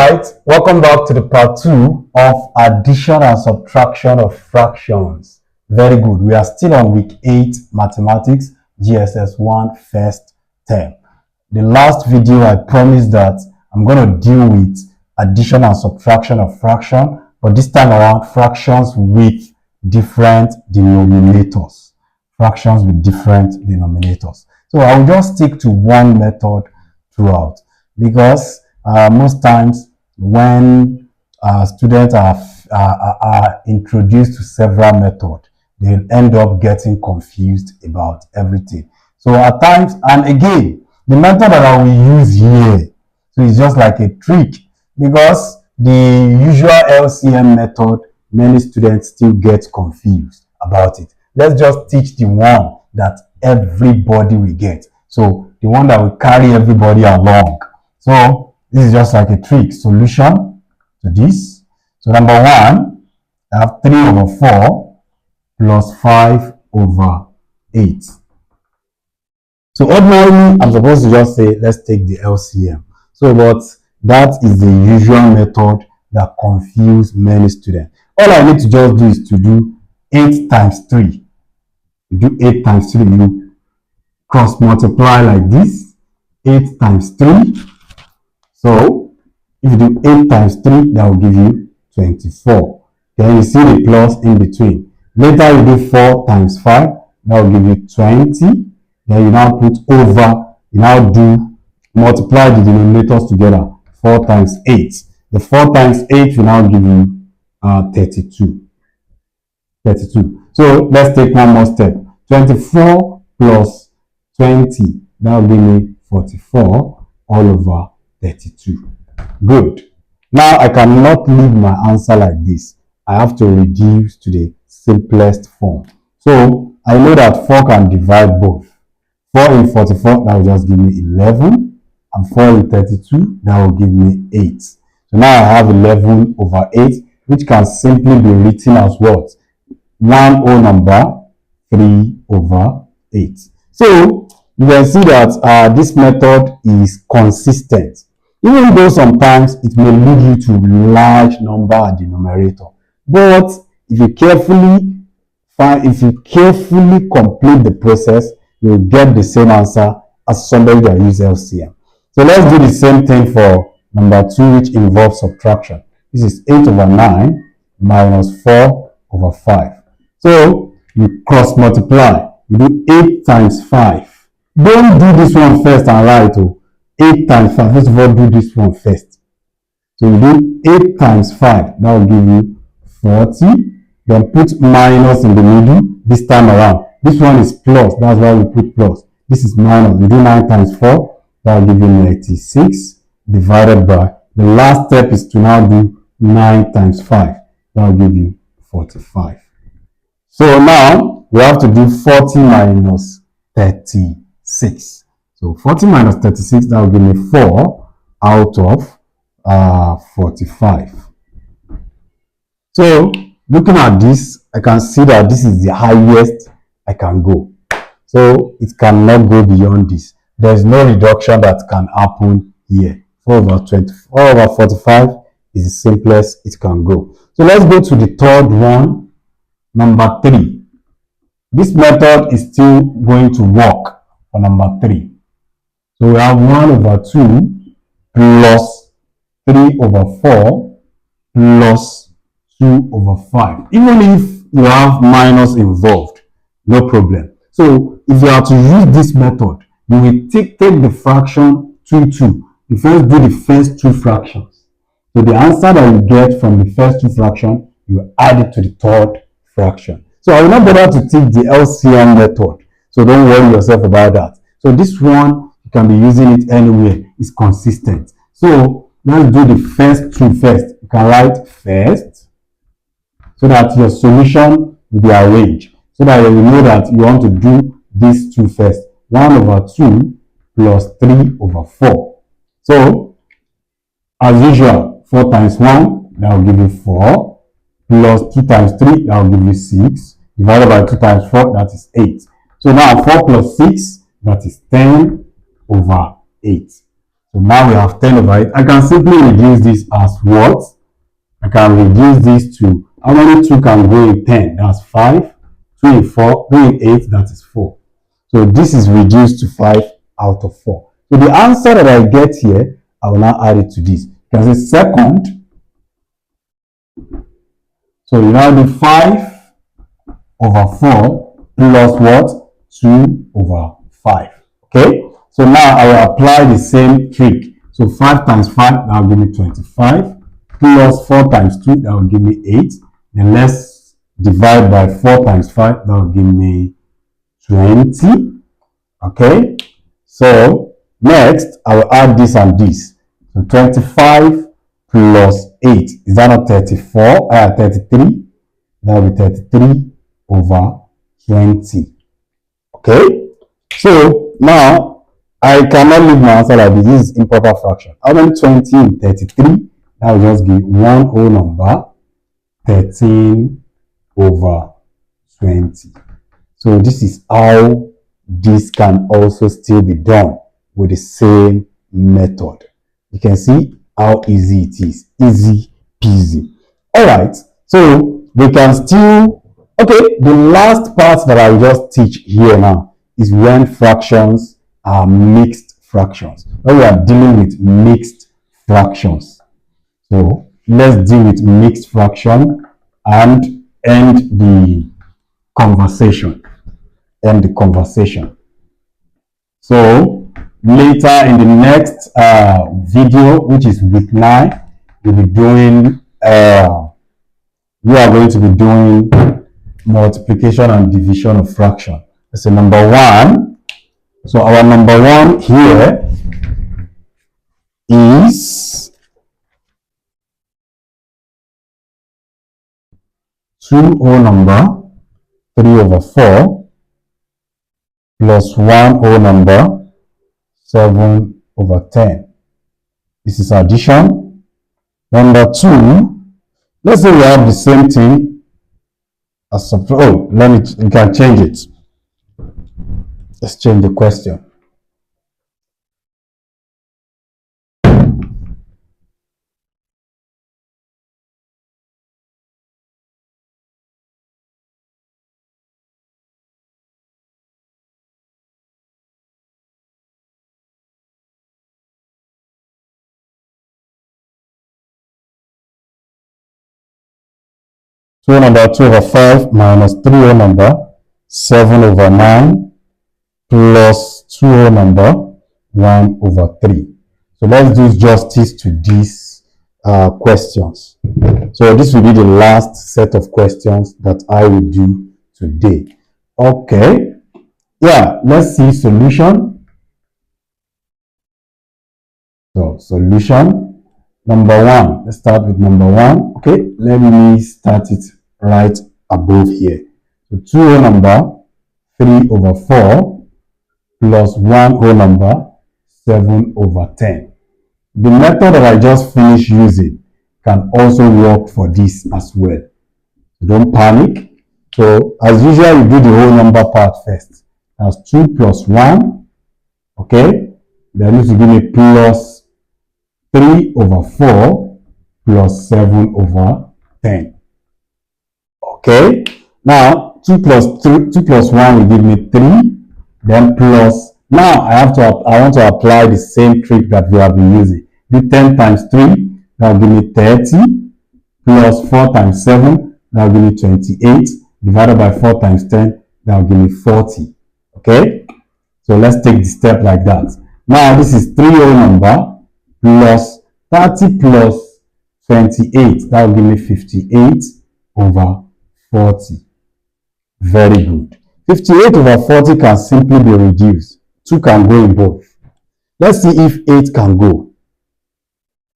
right, welcome back to the part 2 of addition and subtraction of fractions. Very good. We are still on week 8 mathematics GSS 1 first term. The last video I promised that I'm going to deal with addition and subtraction of fraction, but this time around fractions with different denominators. Fractions with different denominators. So I will just stick to one method throughout, because most times when students are introduced to several methods, they'll end up getting confused about everything. So at times, and again, the method that I will use here, so it's just like a trick, because the usual LCM method, many students still get confused about it. Let's just teach the one that everybody will get. So the one that will carry everybody along. So this is just like a trick. Solution to this. So number 1, I have 3 over 4 plus 5 over 8. So ordinarily, I'm supposed to just say, let's take the LCM. So, but that is the usual method that confuses many students. All I need to just do is to do 8 times 3. You do 8 times 3, you cross multiply like this. 8 times 3. So, if you do 8 times 3, that will give you 24. Then you see the plus in between. Later, you do 4 times 5, that will give you 20. Then you now put over, you now do multiply the denominators together. 4 times 8. The 4 times 8 will now give you 32. 32. So, let's take one more step. 24 plus 20, that will give me 44 all over 32. Good. Now I cannot leave my answer like this. I have to reduce to the simplest form. So I know that 4 can divide both. 4 in 44, that will just give me 11. And 4 in 32, that will give me 8. So now I have 11 over 8, which can simply be written as what? 1 whole number, 3 over 8. So you can see that this method is consistent. Even though sometimes it may lead you to large number at the numerator. But if you carefully complete the process, you'll get the same answer as somebody that uses LCM. So let's do the same thing for number 2, which involves subtraction. This is 8 over 9 minus 4 over 5. So you cross multiply. You do 8 times 5. Don't do this one first and write 8 times 5. First of all, do this one first. So you do 8 times 5. That will give you 40. Then put minus in the middle this time around. This one is plus. That's why we put plus. This is minus. You do 9 times 4. That will give you 96 divided by. The last step is to now do 9 times 5. That will give you 45. So now we have to do 40 minus 36. So 40 minus 36, that will give me 4 out of 45. So looking at this, I can see that this is the highest I can go. So it cannot go beyond this. There is no reduction that can happen here. 4 over 45 is the simplest it can go. So let's go to the third one, number 3. This method is still going to work for number 3. So we have 1 over 2 plus 3 over 4 plus 2 over 5. Even if you have minus involved, no problem. So if you are to use this method, you will take the fraction 2, 2. You first do the first 2 fractions. So the answer that you get from the first 2 fractions, you add it to the third fraction. So I will not bother to take the LCM method. So don't worry yourself about that. So this one, you can be using it anywhere. It's consistent. So let's do the first 2 first. You can write first so that your solution will be arranged. So that you know that you want to do these 2 first. 1 over 2 plus 3 over 4. So as usual, 4 times 1, that will give you 4. Plus 2 times 3, that will give you 6. Divided by 2 times 4, that is 8. So now 4 plus 6, that is 10 over 8. So now we have 10 over 8. I can simply reduce this as what? I can reduce this to, how many 2 can go in 10? That's 5. 2 in 4, 2 in 8, that is 4. So this is reduced to 5 out of 4. So the answer that I get here, I will now add it to this. You can say second. So you now do 5 over 4 plus what? 2 over 5. Okay? So now I will apply the same trick. So 5 times 5, that will give me 25. Plus 4 times 2, that will give me 8. Then let's divide by 4 times 5, that will give me 20. Okay? So next, I will add this and this. So 25 plus 8. Is that not 34? 33? That will be 33 over 20. Okay? So now, I cannot leave my answer like this. This is improper fraction. How many 20 in 33? That will just give one whole number, 13 over 20. So this is how this can also still be done with the same method. You can see how easy it is. Easy peasy. Alright, so we can still, okay, the last part that I will just teach here now is when fractions are mixed fractions. When we are dealing with mixed fractions. So let's deal with mixed fraction and end the conversation. So later in the next video, which is week 9, we'll be doing we are going to be doing multiplication and division of fraction. That's a number 1. So our number 1 here is 2 whole number 3 over 4 plus 1 whole number 7 over 10. This is addition. Number 2, let's say we have the same thing as subtraction. Oh, we can change it. Let's change the question. So number 2 over 5 minus 3 whole number 7 over 9 plus 2 whole number 1 over 3. So let's do justice to these questions. So this will be the last set of questions that I will do today. Okay. Yeah, let's see solution. So solution. Number 1. Let's start with number 1. Okay, let me start it right above here. So 2 whole number 3 over 4 plus 1 whole number 7 over 10. The method that I just finished using can also work for this as well. So don't panic. So as usual, you do the whole number part first. That's 2 plus 1. Okay. Then this will give me plus 3 over 4 plus 7 over 10. Okay. Now 2 plus 1 will give me 3. Then plus, now I want to apply the same trick that we have been using. Do 10 times 3, that will give me 30, plus 4 times 7, that will give me 28, divided by 4 times 10, that will give me 40. Okay? So let's take the step like that. Now this is 3 whole number plus 30 plus 28, that will give me 58 over 40. Very good. 58 over 40 can simply be reduced. 2 can go in both. Let's see if 8 can go.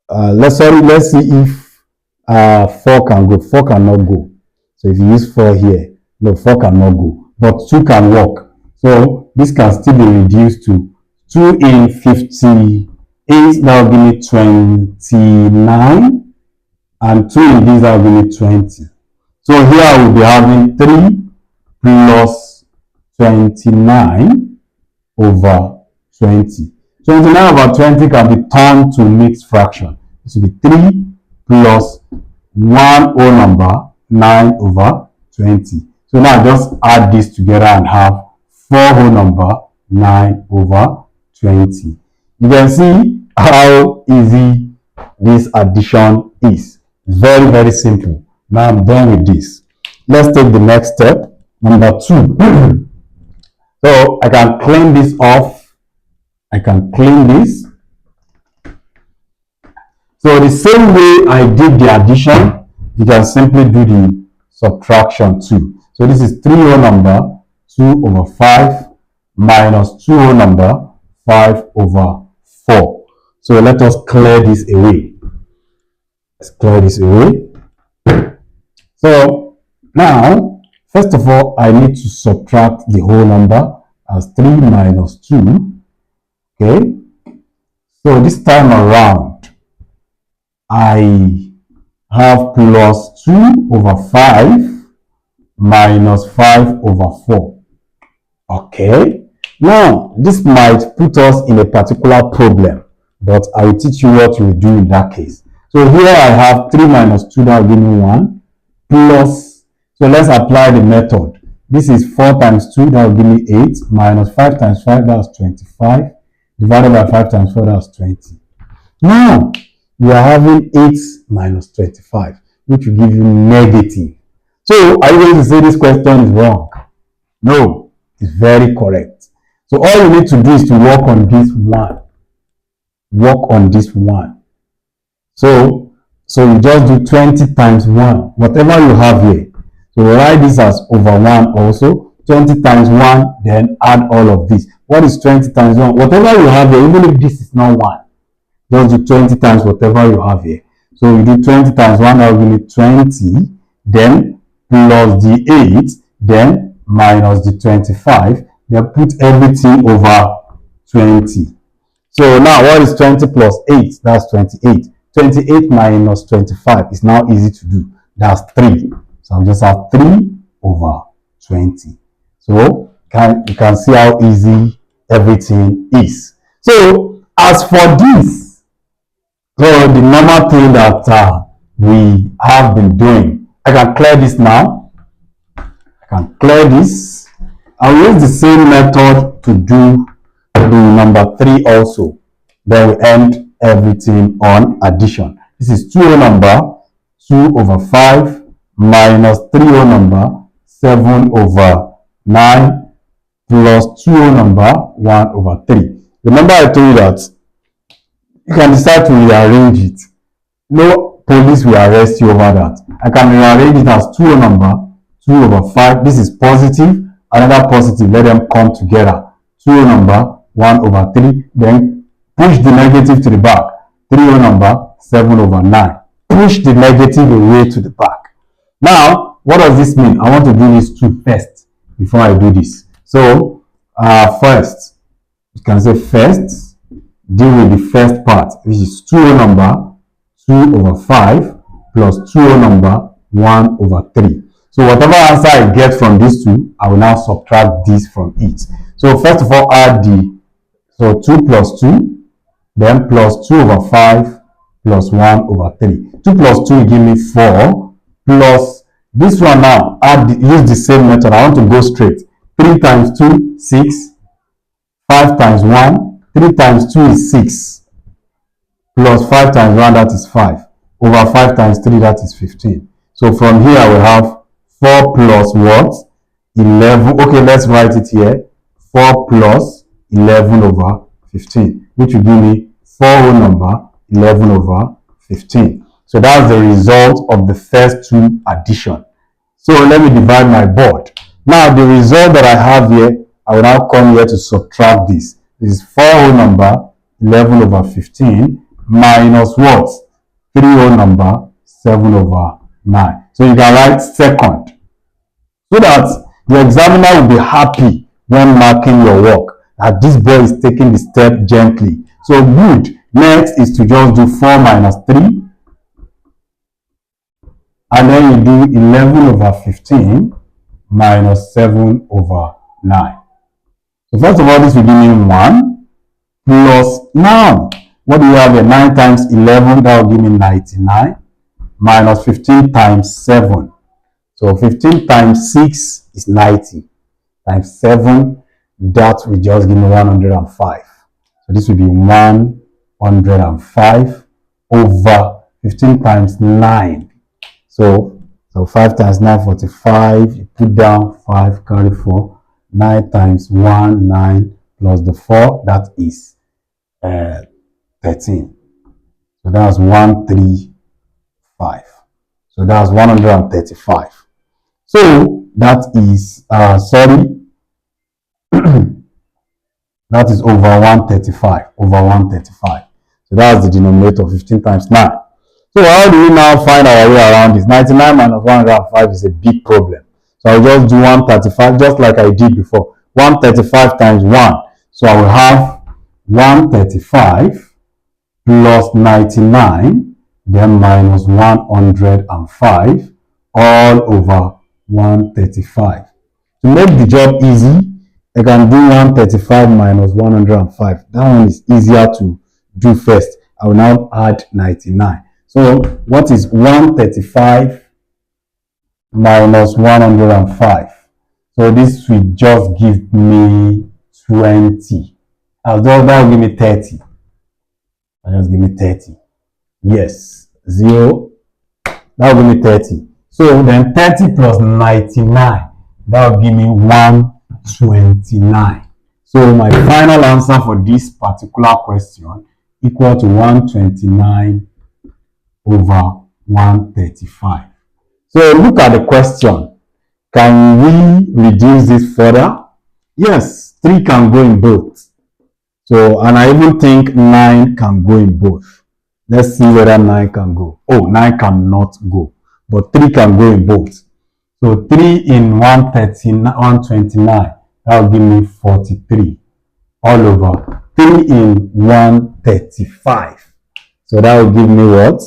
Let's see if 4 can go. 4 cannot go. So if you use 4 here, no, 4 cannot go. But 2 can work. So this can still be reduced to 2 in 58. That will give me 29. And 2 in this, that will give me 20. So here I will be having 3 plus 29 over 20. 29 over 20 can be turned to mixed fraction. This will be 3 plus 1 whole number, 9 over 20. So now just add this together and have 4 whole number, 9 over 20. You can see how easy this addition is. Very, very simple. Now I'm done with this. Let's take the next step, number 2. So I can clean this off. I can clean this. So the same way I did the addition, you can simply do the subtraction too. So this is 3 whole number, 2 over 5 minus 2 whole number, 5 over 4. So let us clear this away. Let's clear this away. So now, first of all, I need to subtract the whole number as 3 minus 2. Okay. So this time around, I have plus 2 over 5 minus 5 over 4. Okay. Now, this might put us in a particular problem, but I will teach you what you will do in that case. So here I have 3 minus 2, that will give me 1, plus, so let's apply the method. This is 4 times 2, that will give me 8, minus 5 times 5, that's 25, divided by 5 times 4, that's 20. Now, we are having 8 minus 25, which will give you negative. So, are you going to say this question is wrong? No, it's very correct. So, all you need to do is to work on this one. Work on this one. So you just do 20 times 1, whatever you have here. So we write this as over 1 also. 20 times 1, then add all of this. What is 20 times 1? Whatever you have here, even if this is not 1, just do 20 times whatever you have here. So you do 20 times 1, that will give me 20, then plus the 8, then minus the 25, then put everything over 20. So now what is 20 plus 8? That's 28. 28 minus 25 is now easy to do. That's 3. So I'll just have 3 over 20. So you can see how easy everything is. So as for this, so the normal thing that we have been doing, I can clear this now. I can clear this. I'll use the same method to do the number 3 also. Then we end everything on addition. This is 2 whole number, 2 over 5 minus 3 whole number, 7 over 9 plus 2 whole number, 1 over 3. Remember I told you that you can decide to rearrange it. No police will arrest you over that. I can rearrange it as 2 whole number, 2 over 5. This is positive, another positive. Let them come together. 2 whole number, 1 over 3. Then push the negative to the back. 3 whole number, 7 over 9. Push the negative away to the back. Now, what does this mean? I want to do this 2 first before I do this. So, first, you can say first, deal with the first part, which is 2 whole number, 2 over 5 plus 2 whole number, 1 over 3. So, whatever answer I get from these two, I will now subtract this from it. So, first of all, add the, so 2 plus 2, then plus 2 over 5 plus 1 over 3. 2 plus 2 will give me 4 plus this one now. Use the same method. I want to go straight. 3 times 2, 6. 5 times 1. 3 times 2 is 6. Plus 5 times 1, that is 5. Over 5 times 3, that is 15. So from here, we have 4 plus what? 11. Okay, let's write it here. 4 plus 11 over 15, which will give me 4 whole number, 11 over 15. So that's the result of the first 2 addition. So let me divide my board. Now the result that I have here, I will now come here to subtract this. This is 4 whole number, 11 over 15, minus what? 3 whole number, 7 over 9. So you can write second, so that the examiner will be happy when marking your work, that this boy is taking the step gently. So good. Next is to just do 4 minus 3. And then you do 11 over 15 minus 7 over 9. So first of all, this will give me 1. plus, now, what do you have here? 9 times 11, that will give me 99, minus 15 times 7. So 15 times 6 is 90, times 7, that will just give me 105. So this will be 105 over 15 times 9. So 5 times 9, 45. You put down 5, carry 4. 9 times 1, 9, plus the 4, that is 13. So that's 135. So that's 135. So that is, that is over 135. Over 135. So that's the denominator, 15 times 9. So how do we now find our way around this? 99 minus 105 is a big problem. So I'll just do 135, just like I did before. 135 times 1. So I will have 135 plus 99, then minus 105, all over 135. To make the job easy, I can do 135 minus 105. That one is easier to do first. I will now add 99. So what is 135 minus 105? So this will just give me 20. That will give me 30. That just give me 30. Yes, 0. That will give me 30. So then 30 plus 99, that will give me 129. So my final answer for this particular question equal to 129 over 135. So look at the question. Can we reduce this further? Yes, 3 can go in both. So, and I even think 9 can go in both. Let's see whether 9 can go. Oh, 9 cannot go, but 3 can go in both. So 3 in 129, that will give me 43 all over 3 in 135. So that will give me what?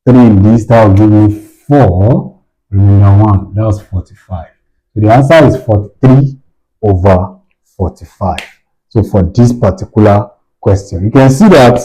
3 in this, that will give me 4, remainder 1, that was 45. So the answer is 43 over 45. So for this particular question, you can see that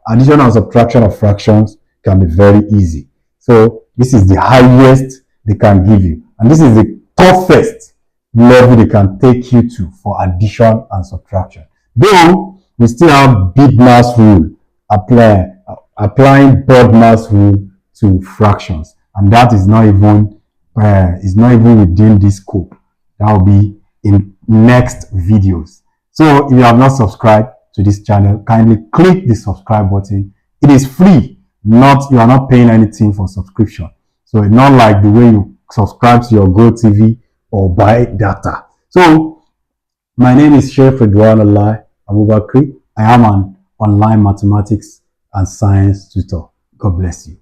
addition and subtraction of fractions can be very easy. So this is the highest they can give you, and this is the toughest level they can take you to for addition and subtraction. Though we still have big mass rule applying broad mass rule to fractions, and that is not even within this scope. That will be in next videos. So if you have not subscribed to this channel, kindly click the subscribe button. It is free. You are not paying anything for subscription. So it's not like the way you subscribe to your GoTV or buy data. So my name is Sheikh Ridwanullah Abubakar. I am an online mathematics and science tutor. God bless you.